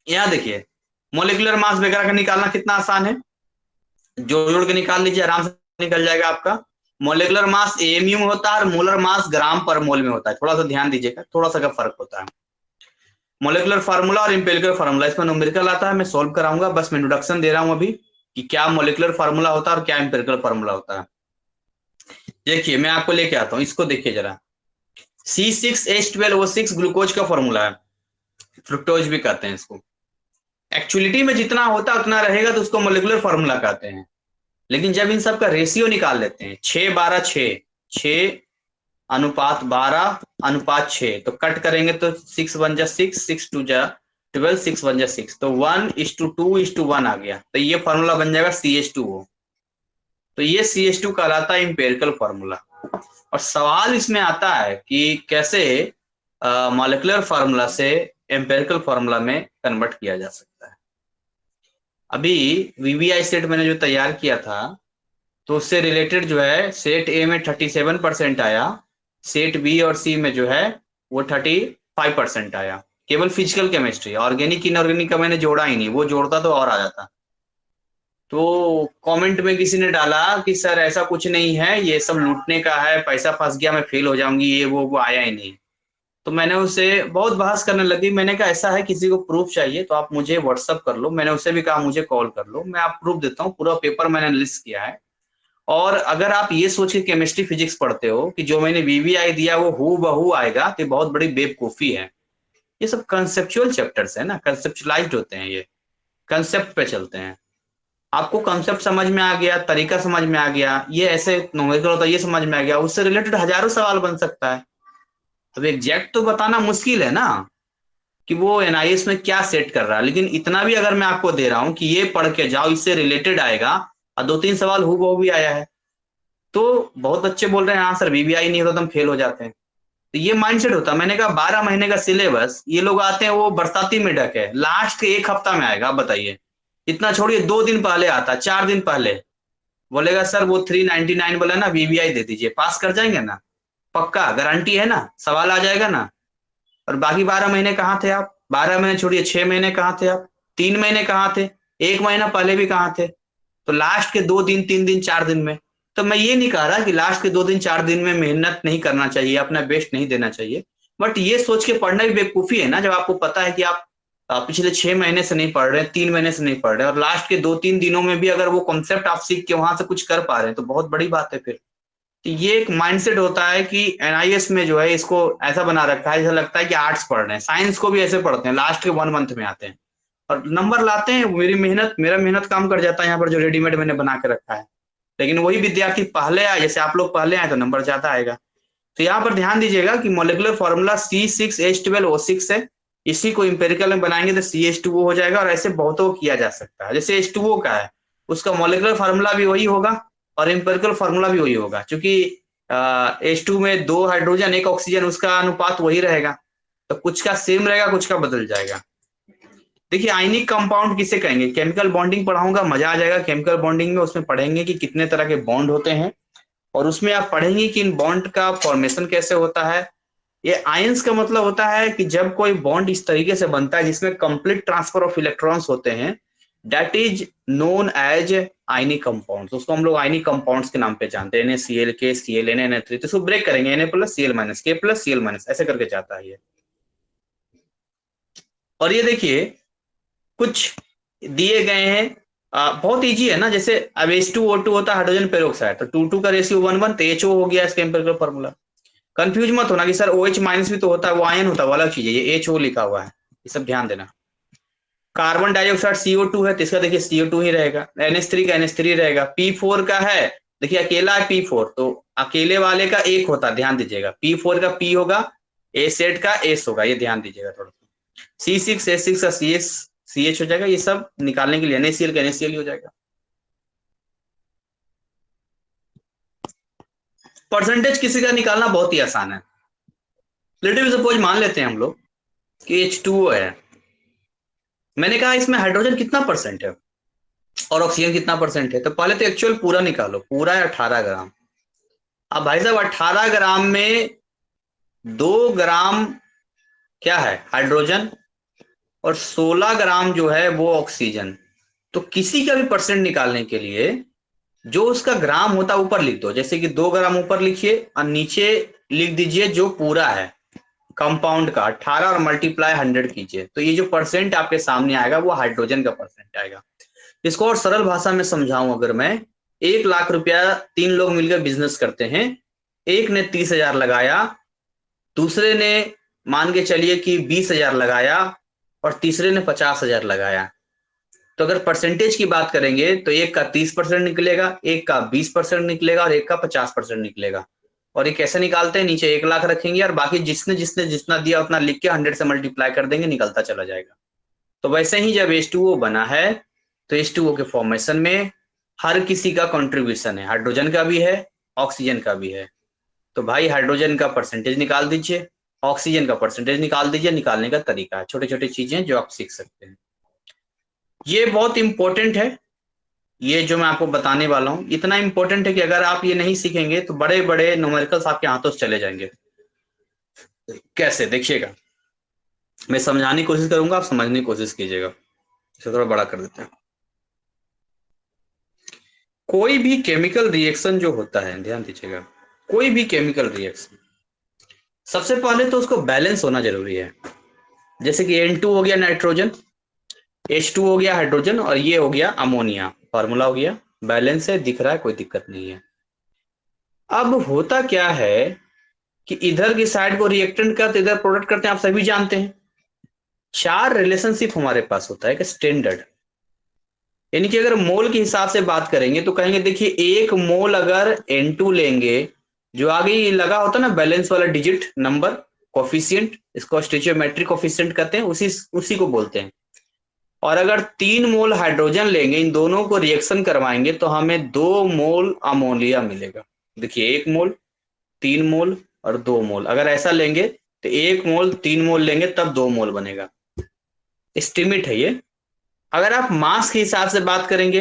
यहाँ देखिए, मोलिकुलर मास वगैरह का निकालना कितना आसान है, जोड़ जोड़ के निकाल लीजिए, आराम से निकल जाएगा आपका। मोलिकुलर मास एमयू होता है और मोलर मास ग्राम पर मोल में होता है। थोड़ा सा ध्यान दीजिएगा, थोड़ा सा का फर्क होता है। मोलिकुलर फार्मूला और इंपेरिकल फार्मूला, इसमें न्यूमेरिकल आता है, मैं सोल्व कराऊंगा, बस मैं इंट्रोडक्शन दे रहा हूं अभी कि क्या मोलिकुलर फार्मूला होता है और क्या इंपेरिकल फार्मूला होता है। देखिए मैं आपको लेके आता हूँ, इसको देखिए जरा। C6H12O6 ग्लूकोज का फॉर्मूला है, फ्रुक्टोज भी कहते हैं इसको। एक्चुअलिटी में जितना होता है उतना रहेगा तो उसको मोलिकुलर फार्मूला कहते हैं। लेकिन जब इन सब का रेशियो निकाल लेते हैं, 6:12:6, 6:12:6, तो कट करेंगे तो 6 1 जा 6, 6 2 जा 12, 6 1 जा 6, तो 1:2:1 आ गया। तो ये फॉर्मूला बन जाएगा CH2O। तो ये CH2 कहलाता है इंपेरिकल फार्मूला। और सवाल इसमें आता है कि कैसे मॉलिक्यूलर फार्मूला से एम्पेरिकल फार्मूला में कन्वर्ट किया जा सकता है। अभी वीवीआई सेट मैंने जो तैयार किया था तो उससे रिलेटेड जो है सेट ए में 37% आया, सेट बी और सी में जो है वो 35% आया। केवल फिजिकल केमिस्ट्री, ऑर्गेनिक इनऑर्गेनिक का मैंने जोड़ा ही नहीं, वो जोड़ता तो और आ जाता। तो कमेंट में किसी ने डाला कि सर ऐसा कुछ नहीं है, ये सब लूटने का है, पैसा फंस गया, मैं फेल हो जाऊंगी, ये वो आया ही नहीं। तो मैंने उससे बहुत बहस करने लगी। मैंने कहा ऐसा है, किसी को प्रूफ चाहिए तो आप मुझे व्हाट्सअप कर लो। मैंने उससे भी कहा मुझे कॉल कर लो, मैं आप प्रूफ देता हूँ, पूरा पेपर मैंने लिस्ट किया है। और अगर आप ये सोच के केमिस्ट्री फिजिक्स पढ़ते हो कि जो मैंने वीवीआई दिया वो हु बहू आएगा, तो बहुत बड़ी बेवकूफी है। ये सब कंसेप्चुअल चैप्टर्स है ना, कंसेप्चुअलाइज्ड होते हैं, ये कंसेप्ट पे चलते हैं। आपको कंसेप्ट समझ में आ गया, तरीका समझ में आ गया, ये ऐसे न्यूमेरिकल होता है ये समझ में आ गया, उससे रिलेटेड हजारों सवाल बन सकता है। अब एग्जैक्ट तो बताना मुश्किल है ना कि वो एनआईएस में क्या सेट कर रहा है, लेकिन इतना भी अगर मैं आपको दे रहा हूं कि ये पढ़ के जाओ, इससे रिलेटेड आएगा, और 2-3 सवाल हूबहू भी आया है। तो बहुत बच्चे बोल रहे हैं हाँ सर वीवीआई नहीं होता तो हम फेल हो जाते हैं। तो ये माइंडसेट होता है। मैंने कहा 12 महीने का सिलेबस, ये लोग आते हैं वो बरसाती में ढके, लास्ट के 1 हफ्ता में आएगा। आप बताइए, इतना छोड़िए 2 दिन पहले आता, 4 दिन पहले बोलेगा सर वो 399 बोला ना, वीवीआई दे दीजिए, पास कर जाएंगे ना, पक्का गारंटी है ना, सवाल आ जाएगा ना। और बाकी 12 महीने कहाँ थे आप, 12 महीने छोड़िए, 6 महीने कहाँ थे आप, 3 महीने कहाँ थे, 1 महीना पहले भी कहाँ थे। तो लास्ट के 2 दिन, 3 दिन, 4 दिन में, तो मैं ये नहीं कह रहा कि लास्ट के 2 दिन 4 दिन में मेहनत नहीं करना चाहिए, अपना बेस्ट नहीं देना चाहिए, बट ये सोच के पढ़ना भी बेवकूफी है ना, जब आपको पता है कि आप पिछले 6 महीने से नहीं पढ़ रहे, 3 महीने से नहीं पढ़ रहे, और लास्ट के 2-3 दिनों में भी अगर वो कॉन्सेप्ट आप सीख के वहां से कुछ कर पा रहे हैं तो बहुत बड़ी बात है फिर। तो ये एक माइंडसेट होता है कि एनआईएस में जो है इसको ऐसा बना रखा है, ऐसा लगता है कि आर्ट्स पढ़ रहे हैं, साइंस को भी ऐसे पढ़ते हैं, लास्ट के 1 मंथ में आते हैं और नंबर लाते हैं। मेरा मेहनत काम कर जाता है यहाँ पर, जो रेडीमेड मैंने बना के रखा है। लेकिन वही विद्यार्थी पहले आए, जैसे आप लोग पहले आए तो नंबर ज्यादा आएगा। तो यहाँ पर ध्यान दीजिएगा कि मोलिकुलर फॉर्मूला C6H12O6 है, इसी को इंपेरिकल में बनाएंगे तो CH2O हो जाएगा, और ऐसे बहुतों किया जा सकता है। जैसे H2O का है, उसका मोलिकुलर फार्मूला भी वही होगा और इंपेरिकल फार्मूला भी वही होगा, क्योंकि H2 में 2 हाइड्रोजन 1 ऑक्सीजन, उसका अनुपात वही रहेगा। तो कुछ का सेम रहेगा, कुछ का बदल जाएगा। देखिए आयनिक कंपाउंड किसे कहेंगे, केमिकल बॉन्डिंग पढ़ाऊंगा, मजा आ जाएगा केमिकल बॉन्डिंग में। उसमें पढ़ेंगे कि कितने तरह के बॉन्ड होते हैं, और उसमें आप पढ़ेंगे कि इन बॉन्ड का फॉर्मेशन कैसे होता है। ये आयंस का मतलब होता है कि जब कोई बॉन्ड इस तरीके से बनता है जिसमें कंप्लीट ट्रांसफर ऑफ इलेक्ट्रॉन्स होते हैं, that is known as ionic compounds. उसको हम लोग आयनिक कंपाउंड्स के नाम पे जानते हैं, NaCl के Cl Na3। तो इसको ब्रेक करेंगे, Na+Cl- K+Cl- ऐसे करके जाता है ये। और ये देखिए कुछ दिए गए हैं, बहुत इजी है ना। जैसे अब H2O2 होता है हाइड्रोजन पेरोक्साइड, तो 2:2 का रेशियो 1:1, तो HO हो गया इसका एम्पिरिकल फार्मूला। कंफ्यूज मत होना कि सर OH माइनस भी तो होता है, वो आयन होता है, वो अलग चीज है। ये HO लिखा हुआ है, ये सब ध्यान देना। कार्बन डाइऑक्साइड CO2 है, तो इसका देखिए CO2 ही रहेगा। NH3 का NH3 रहेगा। P4 का है, देखिए अकेला है P4, तो अकेले वाले का एक होता है, ध्यान दीजिएगा। P4 का P होगा, A सेट का S होगा, ये ध्यान दीजिएगा थोड़ा सा। C6H6 का CH हो जाएगा। ये सब निकालने के लिए NaCl का NaCl हो जाएगा। परसेंटेज किसी का निकालना बहुत ही आसान है। लेट सपोज मान लेते हैं हम लोग कि H2O है। मैंने कहा इसमें हाइड्रोजन कितना परसेंट है और ऑक्सीजन कितना परसेंट है, तो पहले तो एक्चुअल पूरा निकालो। पूरा है 18 ग्राम। अब भाई साहब 18 ग्राम में 2 ग्राम क्या है, हाइड्रोजन, और 16 ग्राम जो है वो ऑक्सीजन। तो किसी का भी परसेंट निकालने के लिए जो उसका ग्राम होता है ऊपर लिख दो। जैसे कि 2 ग्राम ऊपर लिखिए और नीचे लिख दीजिए जो पूरा है कंपाउंड का 18 और मल्टीप्लाई 100 कीजिए, तो ये जो परसेंट आपके सामने आएगा वो हाइड्रोजन का परसेंट आएगा। इसको और सरल भाषा में समझाऊं अगर मैं, 1,00,000 रुपया 3 लोग मिलकर बिजनेस करते हैं। एक ने 30,000 लगाया, दूसरे ने मान के चलिए कि 20,000 लगाया, और तीसरे ने 50,000 लगाया। तो अगर परसेंटेज की बात करेंगे तो एक का 30% निकलेगा, एक का 20% निकलेगा, और एक का 50% निकलेगा। और ये कैसे निकालते हैं, नीचे 1,00,000 रखेंगे और बाकी जिसने जिसने जितना दिया उतना लिख के 100 से मल्टीप्लाई कर देंगे, निकलता चला जाएगा। तो वैसे ही जब H2O बना है, तो H2O के फॉर्मेशन में हर किसी का कंट्रीब्यूशन है, हाइड्रोजन का भी है, ऑक्सीजन का भी है। तो भाई हाइड्रोजन का परसेंटेज निकाल दीजिए, ऑक्सीजन का परसेंटेज निकाल दीजिए। निकालने का तरीका है, छोटे छोटे चीजें जो आप सीख सकते हैं। ये बहुत इंपॉर्टेंट है, ये जो मैं आपको बताने वाला हूं इतना इंपॉर्टेंट है कि अगर आप ये नहीं सीखेंगे तो बड़े बड़े न्यूमेरिकल्स आपके हाथों से चले जाएंगे। कैसे, देखिएगा, मैं समझाने की कोशिश करूंगा, आप समझने की कोशिश कीजिएगा। इसे थोड़ा बड़ा कर देते हैं। कोई भी केमिकल रिएक्शन जो होता है, ध्यान दीजिएगा, कोई भी केमिकल रिएक्शन सबसे पहले तो उसको बैलेंस होना जरूरी है। जैसे कि N2 हो गया नाइट्रोजन, H2 हो गया हाइड्रोजन, और ये हो गया अमोनिया। फार्मूला हो गया, बैलेंस है, दिख रहा है, कोई दिक्कत नहीं है। अब होता क्या है कि इधर की साइड को रिएक्टेंट का, तो इधर प्रोडक्ट करते हैं, आप सभी जानते हैं। 4 रिलेशनशिप हमारे पास होता है कि स्टैंडर्ड, यानी कि अगर मोल के हिसाब से बात करेंगे तो कहेंगे देखिए 1 मोल अगर N2 लेंगे, जो आगे ये लगा होता है ना बैलेंस वाला डिजिट नंबर, कोफिशिएंट, इसको स्टोइचियोमेट्रिक कोफिशिएंट कहते हैं, उसी उसी को बोलते हैं। और अगर 3 मोल हाइड्रोजन लेंगे, इन दोनों को रिएक्शन करवाएंगे, तो हमें 2 मोल अमोनिया मिलेगा। देखिए 1 मोल, 3 मोल और 2 मोल। अगर ऐसा लेंगे तो 1 मोल 3 मोल लेंगे तब 2 मोल बनेगा। एस्टिमेट है ये। अगर आप मास के हिसाब से बात करेंगे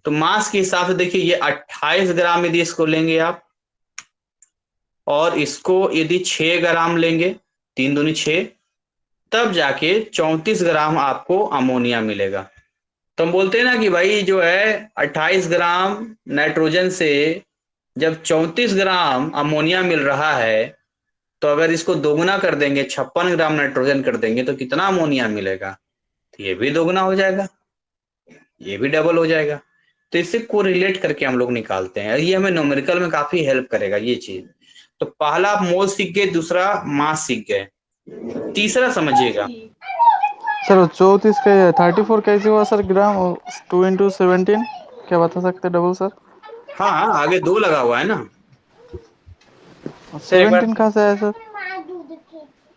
तो मास के हिसाब से देखिए ये 28 ग्राम यदि इसको लेंगे आप, और इसको यदि 6 ग्राम लेंगे, 3 दूनी 6, तब जाके 34 ग्राम आपको अमोनिया मिलेगा। तो हम बोलते हैं ना कि भाई जो है 28 ग्राम नाइट्रोजन से जब 34 ग्राम अमोनिया मिल रहा है, तो अगर इसको दोगुना कर देंगे, 56 ग्राम नाइट्रोजन कर देंगे, तो कितना अमोनिया मिलेगा, तो ये भी दोगुना हो जाएगा, ये भी डबल हो जाएगा। तो इससे कोरिलेट करके हम लोग निकालते हैं, ये हमें न्यूमेरिकल में काफी हेल्प करेगा ये चीज। तो पहला आप मोल सीख गए, दूसरा मास सीख गए, तीसरा समझिएगा। सर 34 का 34 कैसे हुआ सर ग्राम, 2 × 17 क्या बता सकते हैं डबल सर? हाँ आगे 2 लगा हुआ है ना, सर एक बार 17 कहाँ से आया सर?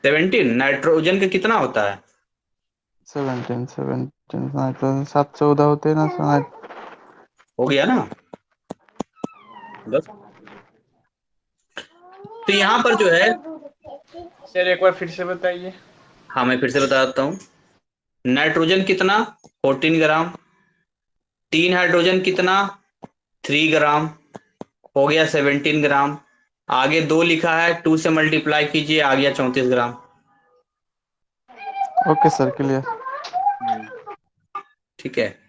17 नाइट्रोजन का कितना होता है? 17 नाइट्रोजन 7 14 होते हैं ना सर? हो गया ना बस। तो यहाँ पर जो है, सर एक बार फिर से बताइए। हाँ मैं फिर से बता देता हूँ। नाइट्रोजन कितना? 14 ग्राम। 3 हाइड्रोजन कितना? 3 ग्राम। हो गया 17 ग्राम। आगे 2 लिखा है, 2 से मल्टीप्लाई कीजिए, आ गया 34 ग्राम। Okay sir, clear. ठीक है।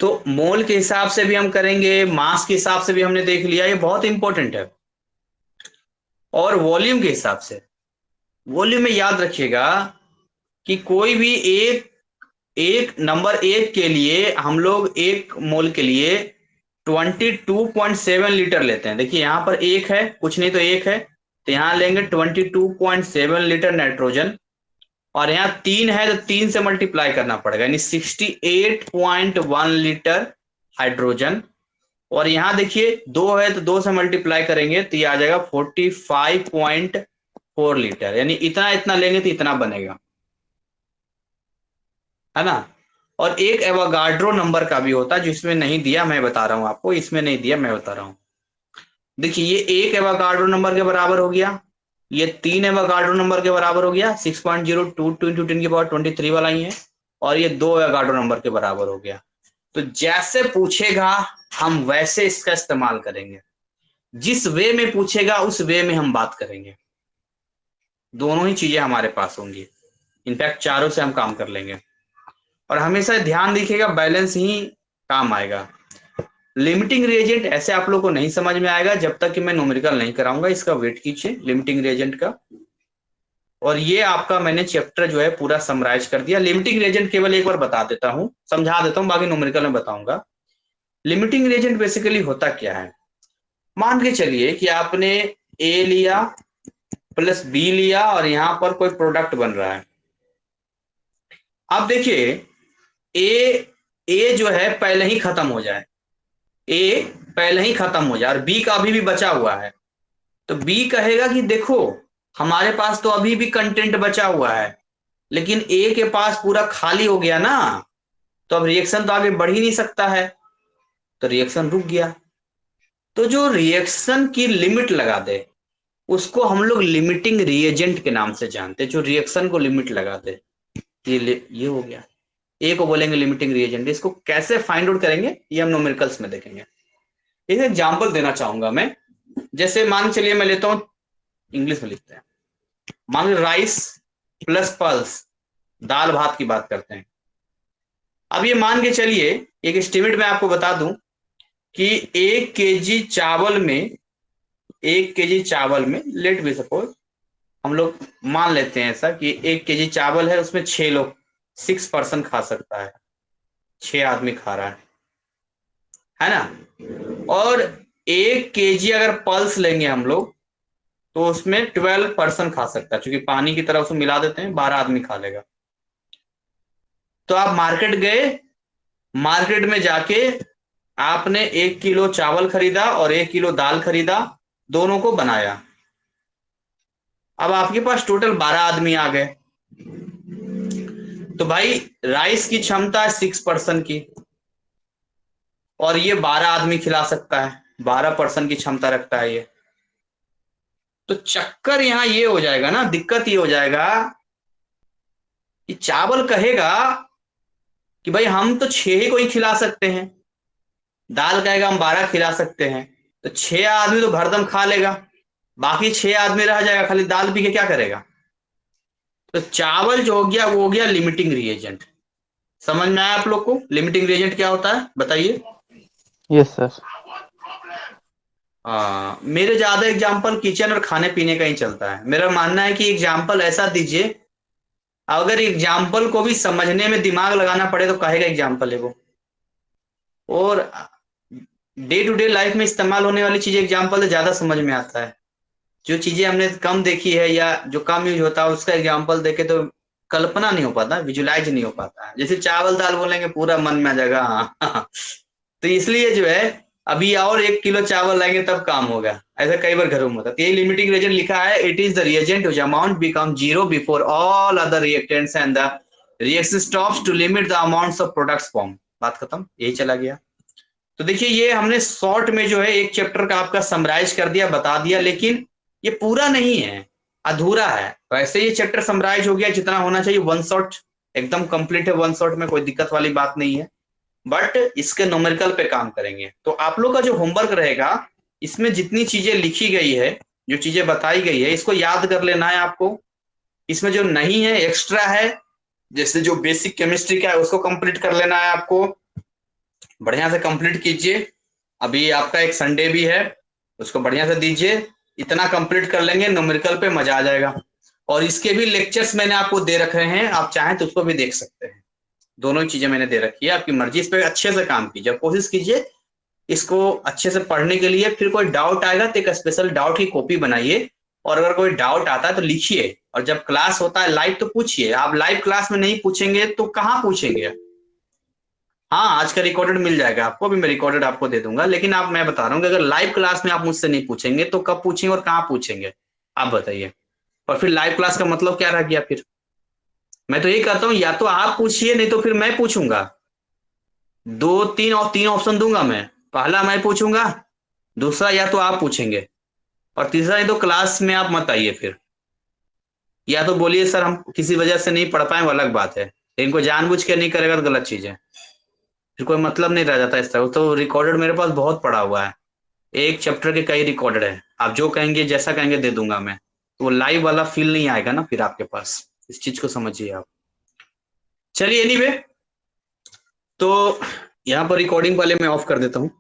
तो मोल के हिसाब से भी हम करेंगे, मास के हिसाब से भी हमने देख लिया, ये बहुत इंपॉर्टेंट है। और वॉल्यूम के हिसाब से, वॉल्यूम में याद रखिएगा कि कोई भी एक एक नंबर एक के लिए हम लोग एक मोल के लिए 22.7 लीटर लेते हैं। देखिए यहां पर एक है, कुछ नहीं तो एक है, तो यहां लेंगे 22.7 लीटर नाइट्रोजन। और यहाँ 3 है तो 3 से मल्टीप्लाई करना पड़ेगा, यानी 68.1 लीटर हाइड्रोजन। और यहाँ देखिए 2 है तो 2 से मल्टीप्लाई करेंगे तो ये आ जाएगा 45.4 लीटर, यानी इतना इतना लेंगे तो इतना बनेगा, है ना। और एक एवोगाड्रो नंबर का भी होता है, जिसमें नहीं दिया, मैं बता रहा हूं आपको, इसमें नहीं दिया, मैं बता रहा हूं। देखिए ये एक एवोगाड्रो नंबर के बराबर हो गया, ये 3 एवोगाड्रो नंबर के बराबर हो गया, 6.02 इंटू 10 की पावर 23 वाला ही है। और ये 2 एवोगाड्रो नंबर के बराबर हो गया। तो जैसे पूछेगा हम वैसे इसका इस्तेमाल करेंगे, जिस वे में पूछेगा उस वे में हम बात करेंगे। दोनों ही चीजें हमारे पास होंगी, इनफैक्ट चारों से हम काम कर लेंगे। और हमेशा ध्यान रखिएगा, बैलेंस ही काम आएगा। लिमिटिंग रिएजेंट ऐसे आप लोग को नहीं समझ में आएगा जब तक कि मैं न्यूमेरिकल नहीं कराऊंगा। इसका वेट कीजिए लिमिटिंग रिएजेंट का। और ये आपका मैंने चैप्टर जो है पूरा समराइज कर दिया। लिमिटिंग रिएजेंट केवल एक बार बता देता हूं, समझा देता हूं, बाकी न्यूमेरिकल में बताऊंगा। लिमिटिंग रिएजेंट बेसिकली होता क्या है। मान के चलिए कि आपने ए लिया प्लस बी लिया और यहां पर कोई प्रोडक्ट बन रहा है। अब देखिए ए ए जो है पहले ही खत्म हो जाए, ए पहले ही खत्म हो जाए और बी का अभी भी बचा हुआ है, तो बी कहेगा कि देखो हमारे पास तो अभी भी कंटेंट बचा हुआ है, लेकिन ए के पास पूरा खाली हो गया ना, तो अब रिएक्शन तो आगे बढ़ ही नहीं सकता है, तो रिएक्शन रुक गया। तो जो रिएक्शन की लिमिट लगा दे उसको हम लोग लिमिटिंग रिएजेंट के नाम से जानते हैं, जो रिएक्शन को लिमिट लगा दे। ये हो गया, ए को बोलेंगे लिमिटिंग रिएजेंट। इसको कैसे फाइंड आउट करेंगे ये हम न्यूमेरिकल्स में देखेंगे। एक एग्जांपल देना चाहूंगा मैं। जैसे मान चलिए मैं लेता हूं, इंग्लिश में लिखते हैं, मान लो राइस प्लस पल्स, दाल भात की बात करते हैं। अब ये मान के चलिए, एक एस्टिमेट मैं आपको बता दूं कि 1 केजी चावल में, 1 केजी चावल में लेट भी सपोज हम लोग मान लेते हैं ऐसा कि 1 केजी चावल है, उसमें 6 लोग, 6 पर्सन खा सकता है, 6 आदमी खा रहा है ना। और 1 केजी अगर पल्स लेंगे हम लोग तो उसमें 12 पर्सन खा सकता है, क्योंकि पानी की तरह उसमें मिला देते हैं, 12 आदमी खा लेगा। तो आप मार्केट गए, मार्केट में जाके आपने 1 किलो चावल खरीदा और 1 किलो दाल खरीदा, दोनों को बनाया। अब आपके पास टोटल 12 आदमी आ गए। तो भाई राइस की क्षमता है 6 पर्सन की, और ये 12 आदमी खिला सकता है, 12 पर्सन की क्षमता रखता है ये। तो चक्कर यहां ये हो जाएगा ना, दिक्कत ये हो जाएगा कि चावल कहेगा कि भाई हम तो 6 ही को ही खिला सकते हैं, दाल कहेगा हम 12 खिला सकते हैं। तो 6 आदमी तो भरदम खा लेगा, बाकी 6 आदमी रह जाएगा, खाली दाल पी के क्या करेगा। तो चावल जो हो गया वो हो गया लिमिटिंग रिएजेंट। समझ में आया आप लोग को लिमिटिंग रिएजेंट क्या होता है, बताइए। Yes sir. मेरे ज्यादा एग्जाम्पल किचन और खाने पीने का ही चलता है। मेरा मानना है कि एग्जाम्पल ऐसा दीजिए, अगर एग्जाम्पल को भी समझने में दिमाग लगाना पड़े तो कहेगा एग्जाम्पल है वो। और डे टू डे लाइफ में इस्तेमाल होने वाली चीज एग्जाम्पल से ज्यादा समझ में आता है। जो चीजें हमने कम देखी है या जो कम यूज होता है उसका एग्जाम्पल देखे तो कल्पना नहीं हो पाता, विजुलाइज नहीं हो पाता है। जैसे चावल दाल बोलेंगे पूरा मन में आ जाएगा हाँ। तो इसलिए जो है अभी और 1 किलो चावल लाएंगे तब काम होगा। ऐसा कई बार घरों में होता है। तो ये लिमिटिंग रिएजेंट लिखा है, it is the reagent which amount become zero before all other reactants and the reaction stops to limit the amounts of products form. बात खत्म, यही चला गया। तो देखिए ये हमने शॉर्ट में जो है एक चैप्टर का आपका समराइज कर दिया, बता दिया, लेकिन ये पूरा नहीं है, अधूरा है। वैसे ये चैप्टर समराइज हो गया जितना होना चाहिए, वन शॉट एकदम कंप्लीट है, वन शॉट में कोई दिक्कत वाली बात नहीं है। बट इसके न्यूमेरिकल पे काम करेंगे। तो आप लोग का जो होमवर्क रहेगा, इसमें जितनी चीजें लिखी गई है, जो चीजें बताई गई है, इसको याद कर लेना है आपको। इसमें जो नहीं है, एक्स्ट्रा है, जैसे जो बेसिक केमिस्ट्री का है उसको कंप्लीट कर लेना है आपको, बढ़िया से कंप्लीट कीजिए। अभी आपका एक संडे भी है, उसको बढ़िया से दीजिए। इतना कंप्लीट कर लेंगे, न्यूमेरिकल पे मजा आ जाएगा। और इसके भी लेक्चर्स मैंने आपको दे रखे हैं, आप चाहें तो उसको भी देख सकते हैं। दोनों ही चीजें मैंने दे रखी है, आपकी मर्जी। इस पे अच्छे से काम कीजिए, कोशिश कीजिए इसको अच्छे से पढ़ने के लिए। फिर कोई डाउट आएगा तो एक स्पेशल डाउट की कॉपी बनाइए, और अगर कोई डाउट आता है तो लिखिए। और जब क्लास होता है लाइव तो पूछिए। आप लाइव क्लास में नहीं पूछेंगे तो कहाँ पूछेंगे? हाँ, आज का रिकॉर्डेड मिल जाएगा आपको, अभी मैं रिकॉर्डेड आपको दे दूंगा। लेकिन आप, मैं बता रहा हूँ कि अगर लाइव क्लास में आप मुझसे नहीं पूछेंगे तो कब पूछेंगे और कहाँ पूछेंगे? आप बताइए। और फिर लाइव क्लास का मतलब क्या रह गया? फिर मैं तो यही करता हूँ, या तो आप पूछिए, नहीं तो फिर मैं पूछूंगा। 2 3 और 3 ऑप्शन दूंगा मैं। पहला मैं पूछूंगा, दूसरा या तो आप पूछेंगे, और तीसरा नहीं तो क्लास में आप मत आइए। फिर या तो बोलिए सर हम किसी वजह से नहीं पढ़ पाए, वो अलग बात है, लेकिन कोई जानबूझ के नहीं करेगा तो गलत चीज है। फिर कोई मतलब नहीं रह जाता इस तरह। तो रिकॉर्डेड मेरे पास बहुत पड़ा हुआ है, एक चैप्टर के कई रिकॉर्डेड है। आप जो कहेंगे, जैसा कहेंगे दे दूंगा मैं। तो वो लाइव वाला फील नहीं आएगा ना फिर आपके पास, इस चीज को समझिए आप। चलिए एनीवे, तो यहाँ पर रिकॉर्डिंग वाले मैं ऑफ कर देता हूँ।